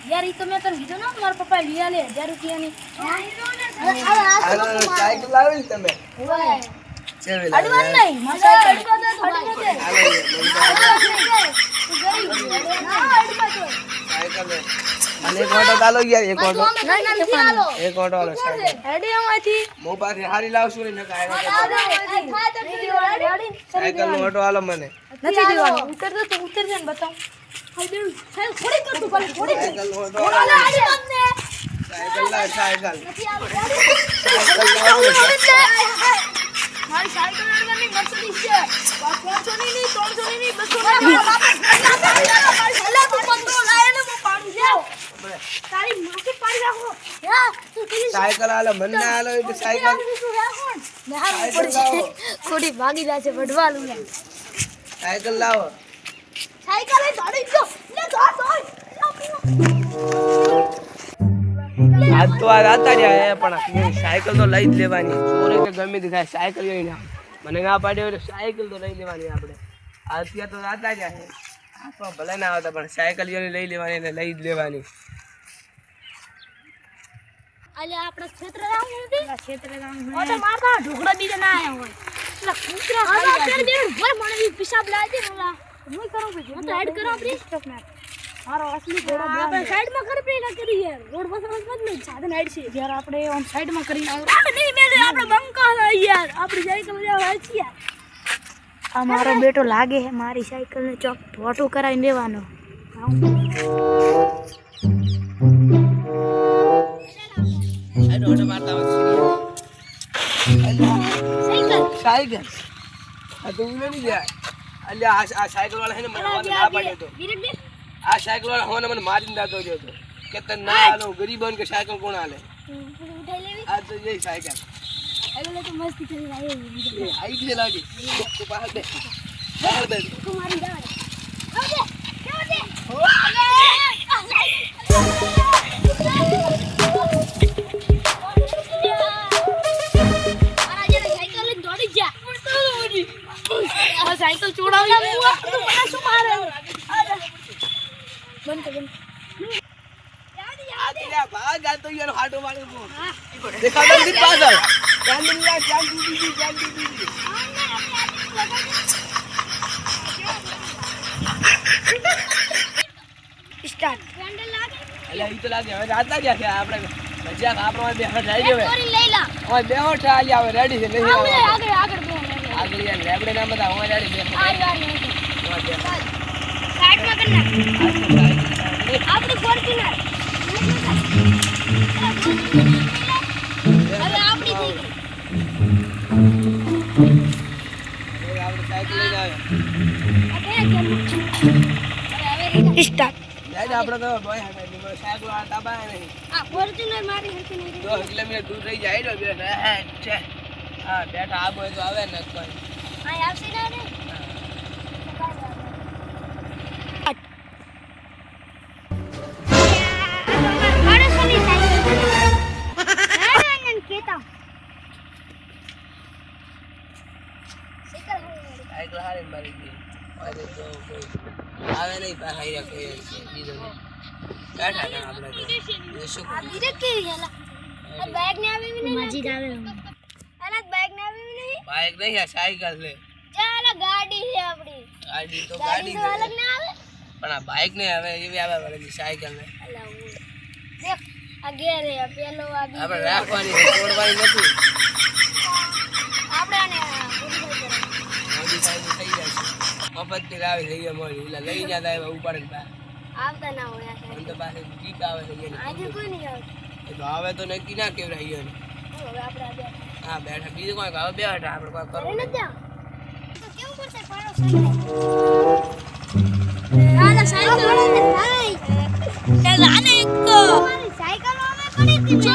यार तो मैं तने कीधो ना मारा पप्पा लिया ले 1000 रुपया ની સાયકલ લાવી તમે ઓય ચેવે અડવાન નહીં મારા અડવા દે તું સાયકલ અને એક ઓટો ચાલો યાર એક ઓટો ના એક ઓટો આલો સાયકલ હેડી આમાંથી મો પાસે હારી લાવશું ને કાય સાયકલ નો ઓટો આલો મને નથી દેવાનું ઉતર દે તો ઉતર જાય ને બતાવ થોડી કર તું થોડી સાયકલ નો ઓટો આલો સાયકલ લા સાયકલ મારી સાયકલ અડવાની મર્સિડીઝ છે 500 ની નહીં 300 ની નહીં 200 ની તું પંદો લાય ને હું પાડી જાવ તારી માથે પાડી રાખો હા તું કીધી સાયકલ આલો મને ના આલો એટલે સાયકલ મે હાર ઉપર છે ખોડી ભાગી જાય છે વડવાલું ને સાયકલ લાવો સાયકલ એ દોડી જો લે દોડ આજ તો આ રાતા જાય પણ સાયકલ તો લઈ જ લેવાની ચોરે કે ગમે તે થાય સાયકલ લઈ ના મને ના પાડ્યો એટલે સાયકલ તો લઈ લેવાની આપણે અત્યારે તો રાતા જાય તો ભલે ના આવતા પણ સાયકલ લઈ લેવાની ને લઈ જ લેવાની અલે આપણા ક્ષેત્ર રામ નથી ક્ષેત્ર રામ ઓ તો મારતા ઢોકળા બીજે ના આયા હોય એટલે કૂતરા ખાઈ જાય છે ભર મને પિશાબ લાવી દે ઓલા હું કરું પછી હું તો હેડ કરો આપણી સ્ટોપ ના મારો અસલી ઘોડો આપણે સાઈડ માં કરી ના કરી યાર રોડ પર મત નહીં સાધન હેડ છે યાર આપણે ઓમ સાઈડ માં કરી નહીં મેલે આપણે બંકા યાર આપણી સાયકલ જાવ છે યાર આ મારો બેટો લાગે છે મારી સાયકલ ને ચોક ફોટો કરાવી દેવાનો ઓટો મારતા સાયકલ આ તો ઉલે નહીં જાય અલ્યા આ સાયકલ વાળા હે ને મને ના પાડ્યો તો આ સાયકલ વાળા હોને મને મારીને દાતો જો તો કે તને ના આલો ગરીબોન કે સાયકલ કોણ આલે આ તો જઈ સાયકલ અગલે તો મસ્તી કરી આવી આઈ ગઈ લાગી તો બહાર દે બહાર દે મારી દાડ આવજે કેવો દે સાયકલ ચોડાવી તું મને શું મારે બંધ કર આ ભાગ આ તો યાર હાટો મારે કો દેખા દે દીપ પાછળ જાન દુનિયા જાન દીદી સ્ટાર્ટ કેન્ડલ લાગે અલ્યા ઈ તો લાગે હવે રાતા ગયા છે આપણે મજાક આપણો બે હટ આવી ગયો ચોરી લઈ લા ઓય બે હટ આલી આવે રેડી છે નહીં આવે આગળ બે આગળ યાર લેબડે ના બધા ઓય રેડી બે આ યાર સાઈડ માં કર નાખ આપણી ફોર્ચ્યુનર હવે આપણી થઈ ગઈ આપણે સાયકલ લઈને આવે સ્ટાર્ટ યાર આપણે તો બોય હે સાયકલ આ તાબા નહીં આ ફોર્ચ્યુનર મારી હરતી નહીં 2 કિલોમીટર દૂર રહી જાય ને બે છે હા બેઠા આ બોય તો આવે ને કોઈ આ આવશે ના રે મારે સોની સાયકલ આનંદ કેતા સાયકલ હારે મારી ગઈ અરે તો કોઈ આવે નહીં પા હાઈ રાખે બીજો કાઢા ના આપણે તો શું આ ધીરે કે યાલા આ બેગ ને આવે નહીં મજીદ આવે અલા બેગ ને આવે નહીં બાઈક નહીં આ સાયકલ છે ચાલ ગાડી છે આપણી ગાડી તો ગાડી ગાડી તો અલગ ના આવે પણ આ બાઈક ને આવે એવી આવે વાળી સાયકલ ને અલા દેખ આ ગેર હે પેલો આ બીજો આપણે રાખવાની છે તોડવાની નથી આપણે આને મોદી સાહેબ થઈ જાય છે મફત ની આવે થઈ ગયા મોડી એટલે લઈ જતા આવ્યા ઉપાડે ને બા આવતા ના હોય આ મને તો પાસે ઠીક આવે છે આજે કોઈ નહીં આવતું એ તો આવે તો નક્કી ના કેવડાય ગયો ને હવે આપણે આ બે હા બેઠા બીજું કોઈ હવે બેઠા આપણે કોઈ કરવું એને ત્યાં તો કેવું પડશે પાડો સાયકલ સાયકલ ભાઈ એ લાને એક તો સાયકલ આવે પડી હતી છો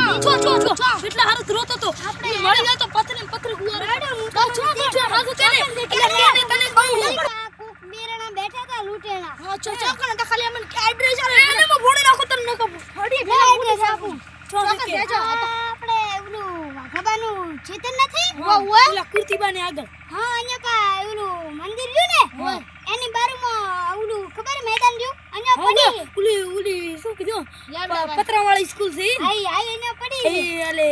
કેટલા હારું રોતો તો આપણે મળી જાય તો પથરી ગુવાર તો છો હાગુ કેને તને કહું કોક બેરણા બેઠા હતા લૂટેણા હા છો કને તો ખાલી અમને એડ્રેસ આવે એને મો ભોડી નાખો તને નકો ફડી એડ્રેસ આપું છો કે આપણે ઓલું વાઘાબાનું ચિત્ર મેદાન નથી ઓલા કુર્તીબાને આગળ હા અહીંયા પા ઓલું મંદિર રહ્યું ને એની બાજુમાં ઓલું ખબર મેદાન રહ્યું અહીંયા પડી ઓલી શું કીધું પતરાવાળી સ્કૂલ છે આઈ અહીંયા પડી એટલે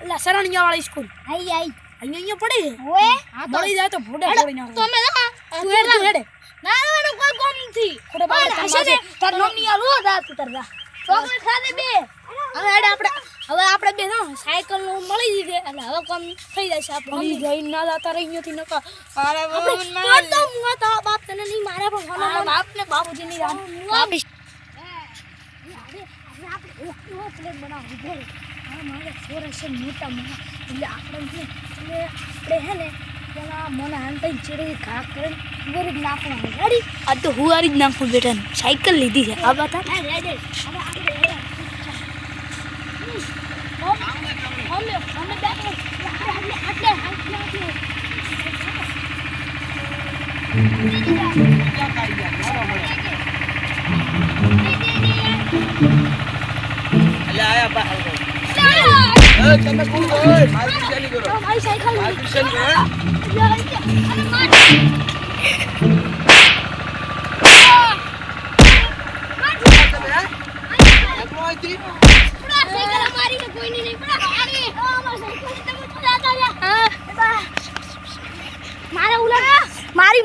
એલા સરણિયા વાળી સ્કૂલ આઈ અહીંયા પડી ઓએ મળી જાય તો ફોડે ફોડી નાખો તમે તું હેડે ના કોઈ કોમ નથી ફોડે બાર હશે તાર નોમની આલો રાત ઉતરવા ચોકલેટ ખાને બે હવે આપણે બે ના સાયકલ નું મળી દીધે એટલે હવે કામ થઈ જશે આપણે મળી જઈ ના જાતા રહી નથી નકા મારા બાપ તને નહીં મારા પણ બાપ ને બાપુજી ની રામ બાપ આપણે પ્લેટ બનાવવી પડે મારે સોરસ મોટા મોટા એટલે આપણે હે ને પેલા મને હાંતા ચીડી ઘા કરીને ગરીબ નાખવાનું રેડી આ તો હુવારી જ નાખું બેટા સાયકલ લીધી છે આ બતા રેડી હવે તમે કોણ છો મારી ચાલી કરો મારી સાયકલ મારી સાયકલ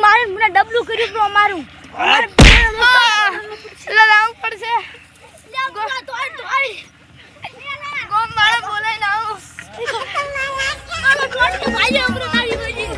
મારી મને ડબલું કર્યું તો અમારું લાવું પડશે ગોમ મારા બોલે લાવો ભાઈ અમરો મારી ભાઈ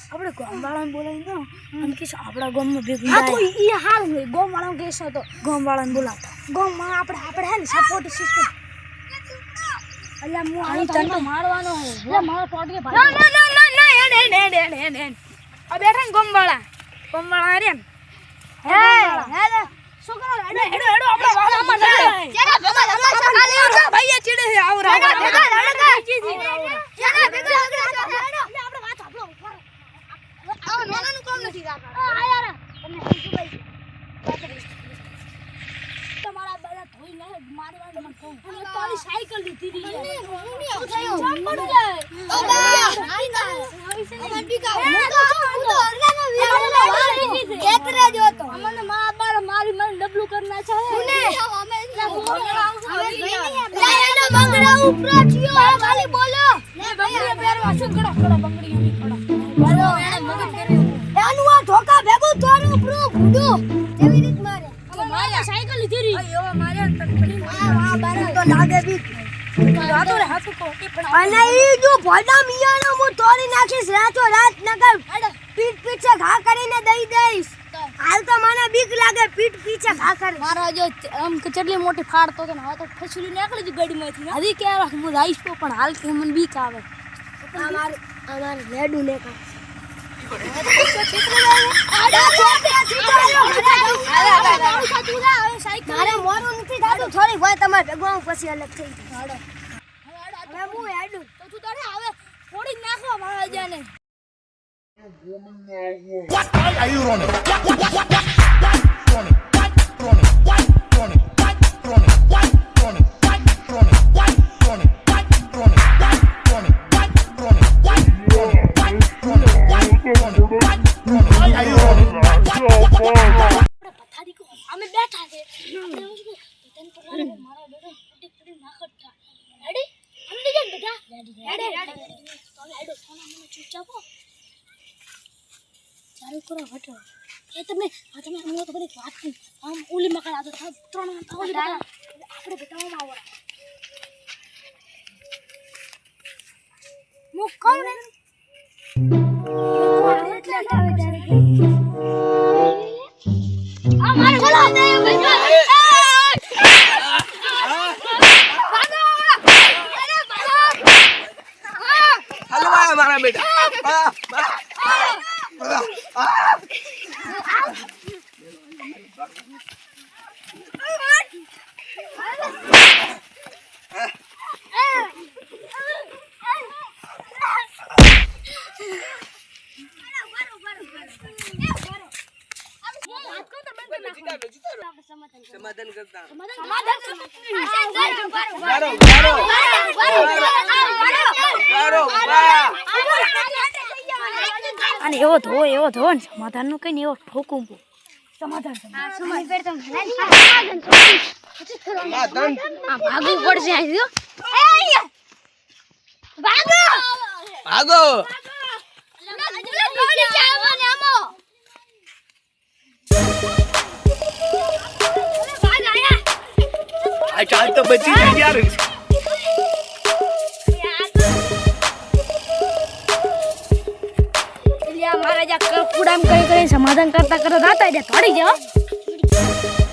આપણે ગામવાળાને બોલાવીને આમ કે આપણા ગામમાં ભેગું હા તો ઈ હાલ હોય ગામવાળાને કહેશો તો ગામવાળાને બોલાવતા ગામમાં આપણે હે ને સપોર્ટ સિસ્ટમ અલ્લા હું આની તને મારવાનો હે એટલે મારા પોટકે ભાઈ ના એડ આ બેઠા ને ગામવાળા રે હે શું કરો હેડો આપણે વાળામાં ના ભાઈ ચીડે છે આવ રા નોનાનું કામ નથી રાખા આ યાર તમને ભાઈ તમારા બધા ધોઈ ના મારવા મને કહું અને તારી સાયકલ લીધી રી શું થયું જામ પડી જાય ઓ બા મંડી કા હું તો અરલાનો વીર કેતરે જો તો અમને મા બાર મારી મને ડબલું કરના છે ને અમે બંગડા ઉપર થયો ખાલી બોલો ને બંગડી પહેરવા શું કરો બંગડી ની ખડો બરો એને મગજ કર્યું એનું આ ધોકા ભેગું તોરું પ્રૂફ ભૂડો કેવી રીત મારે મારે સાયકલ લીધી રી અયો મારે તકડી આ બારા તો લાગે બી રાતો રે હાથ કો અને ઈ જો ભોડા મિયાનો હું તોડી નાખીશ રાતો રાત નકર પીઠ પીછે ઘા કરીને દઈ દઈશ હાલ તો મને બીક લાગે પીઠ પીછે ઘા કરે મારો જો આમ કેટલી મોટી ફાડતો તો હવે તો ફસુલી નીકળી જ ગાડીમાંથી હજી કે હું રાઈસ તો પણ હાલ કે મને બીક આવે અમાર રેડુ ને કા મારે મોરું નથી થાતું થોડી ભાઈ તમારે ભેગું પછી અલગ થઈ જાય હવે હું હેડું તો તું તારે હવે થોડી નાખવા મારા જાને What are you running? Running. અમે બેઠા છે આપણે હું તને તો મારા બેટો પડી નાખતા રેડી સમજી ગયા બેટા રેડી તમે હેડો સોના મને ચૂપચાપ ચાલુ કરો હટો એ તમે અમને તો બધી વાત આમ ઓલી મકડા તો ત્રણ ઓલી મકડા આપણે બેટામાં આવરા મુક કોણ ને એટલે આવે આ મારે બોલા દે મારા બેટા સમાધાન કરતા અને એવો ધો ને સમાધાન નું કઈ ને એવો ઠોકું સમાધાન ભાગવું પડશે ભાગો આ ચાલ તો બચી ગઈ યાર મહારાજા કુડામ કરી સમાધાન કરતા કરતા થોડી જાઓ